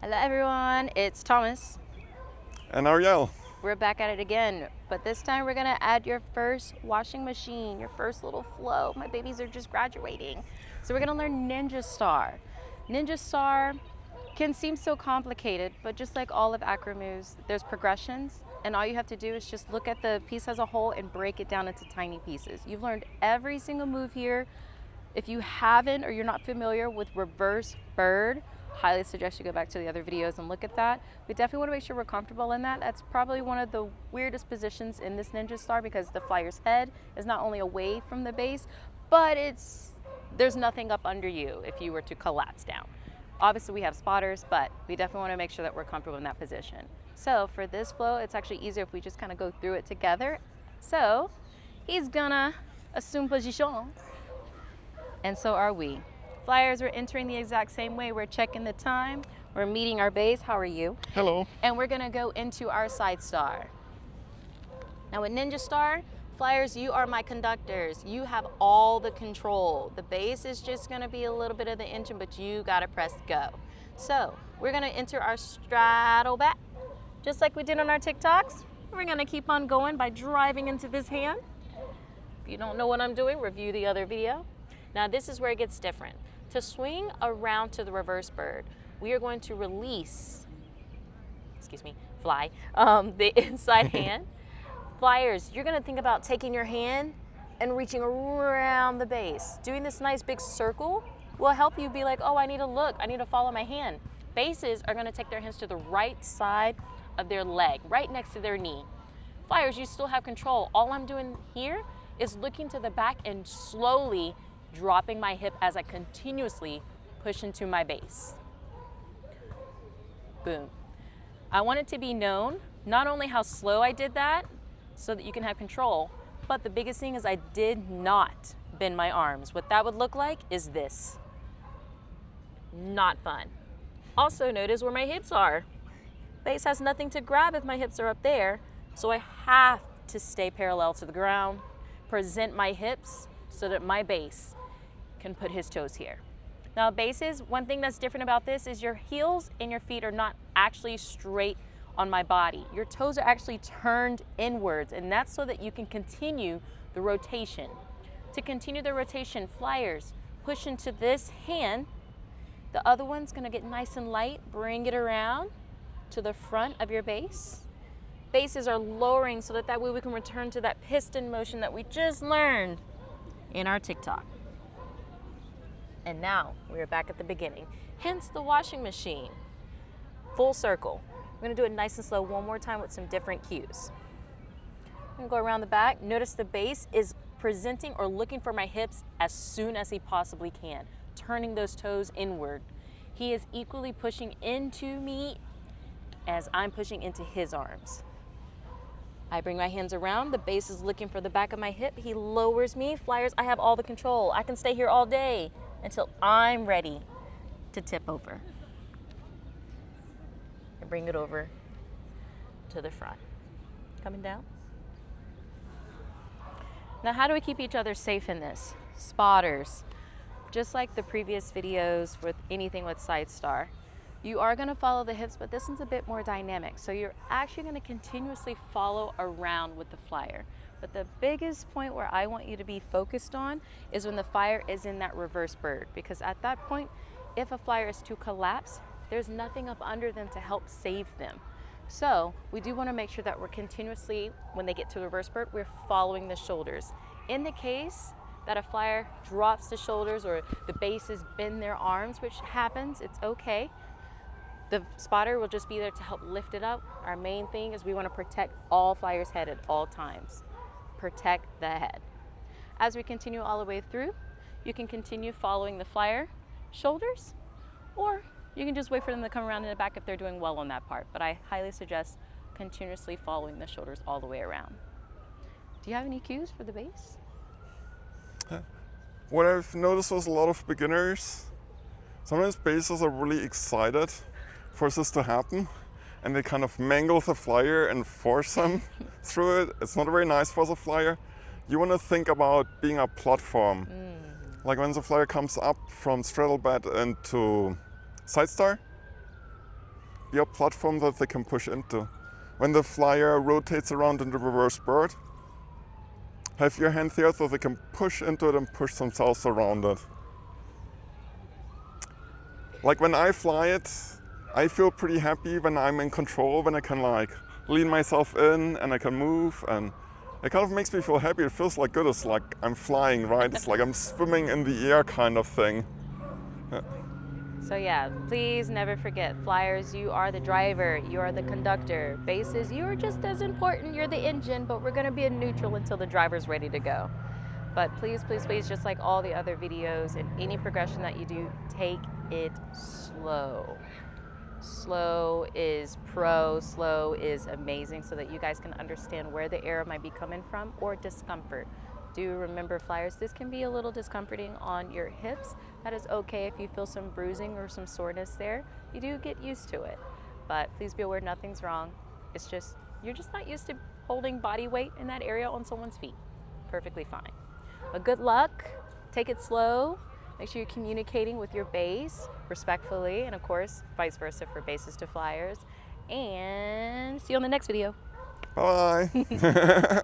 Hello everyone, it's Thomas. And Arielle. We're back at it again, but this time we're gonna add your first washing machine, your first little flow. My babies are just graduating. So we're gonna learn Ninja Star. Ninja Star can seem so complicated, but just like all of acro moves, there's progressions, and all you have to do is just look at the piece as a whole and break it down into tiny pieces. You've learned every single move here. If you haven't or you're not familiar with reverse bird, highly suggest you go back to the other videos and look at that. We definitely want to make sure we're comfortable in that. That's probably one of the weirdest positions in this Ninja Star because the flyer's head is not only away from the base, but there's nothing up under you if you were to collapse down. Obviously we have spotters, but we definitely want to make sure that we're comfortable in that position. So for this flow, it's actually easier if we just kind of go through it together. So he's gonna assume position, and so are we. Flyers are entering the exact same way. We're checking the time. We're meeting our base. How are you? Hello. And we're gonna go into our side star. Now with Ninja Star, flyers, you are my conductors. You have all the control. The base is just gonna be a little bit of the engine, but you gotta press go. So we're gonna enter our straddle back, just like we did on our TikToks. We're gonna keep on going by driving into this hand. If you don't know what I'm doing, review the other video. Now this is where it gets different. To swing around to the reverse bird, we are going to release, fly, the inside hand. Flyers, you're gonna think about taking your hand and reaching around the base. Doing this nice big circle will help you be like, oh, I need to look, I need to follow my hand. Bases are gonna take their hands to the right side of their leg, right next to their knee. Flyers, you still have control. All I'm doing here is looking to the back and slowly dropping my hip as I continuously push into my base. Boom. I want it to be known not only how slow I did that so that you can have control, but the biggest thing is I did not bend my arms. What that would look like is this. Not fun. Also notice where my hips are. Base has nothing to grab if my hips are up there, so I have to stay parallel to the ground, present my hips so that my base can put his toes here. Now bases, one thing that's different about this is your heels and your feet are not actually straight on my body. Your toes are actually turned inwards, and that's so that you can continue the rotation. To continue the rotation, flyers, push into this hand. The other one's gonna get nice and light, bring it around to the front of your base. Bases are lowering so that way we can return to that piston motion that we just learned in our TikTok. And now we're back at the beginning, hence the washing machine. Full circle. We're gonna do it nice and slow one more time with some different cues. I'm gonna go around the back. Notice the base is presenting or looking for my hips as soon as he possibly can, turning those toes inward. He is equally pushing into me as I'm pushing into his arms. I bring my hands around, the base is looking for the back of my hip. He lowers me. Flyers, I have all the control. I can stay here all day until I'm ready to tip over. And bring it over to the front. Coming down. Now, how do we keep each other safe in this? Spotters. Just like the previous videos with anything with side star, you are gonna follow the hips, but this one's a bit more dynamic. So you're actually gonna continuously follow around with the flyer. But the biggest point where I want you to be focused on is when the flyer is in that reverse bird, because at that point, if a flyer is to collapse, there's nothing up under them to help save them. So we do wanna make sure that we're continuously, when they get to the reverse bird, we're following the shoulders. In the case that a flyer drops the shoulders or the bases bend their arms, which happens, it's okay. The spotter will just be there to help lift it up. Our main thing is we want to protect all flyers' head at all times. Protect the head. As we continue all the way through, you can continue following the flyer shoulders, or you can just wait for them to come around in the back if they're doing well on that part. But I highly suggest continuously following the shoulders all the way around. Do you have any cues for the base? What I've noticed was a lot of beginners. Sometimes bases are really excited for this to happen, and they kind of mangle the flyer and force them through it. It's not very nice for the flyer. You want to think about being a platform. Like when the flyer comes up from straddle bed into side star, be a platform that they can push into. When the flyer rotates around in the reverse bird, have your hand there so they can push into it and push themselves around it. Like when I fly it, I feel pretty happy when I'm in control, when I can like lean myself in and I can move, and it kind of makes me feel happy. It feels like good. It's like I'm flying, right? It's like I'm swimming in the air kind of thing. So yeah, please never forget, flyers, you are the driver, you are the conductor. Bases, you are just as important, you're the engine, but we're gonna be in neutral until the driver's ready to go. But please, please, please, just like all the other videos and any progression that you do, take it slow. Slow is pro, slow is amazing, so that you guys can understand where the error might be coming from or discomfort. Do remember, flyers, this can be a little discomforting on your hips. That is okay if you feel some bruising or some soreness there. You do get used to it. But please be aware, nothing's wrong. It's just, you're just not used to holding body weight in that area on someone's feet. Perfectly fine. But good luck, take it slow. Make sure you're communicating with your base respectfully, and of course, vice versa for bases to flyers. And see you on the next video. Bye.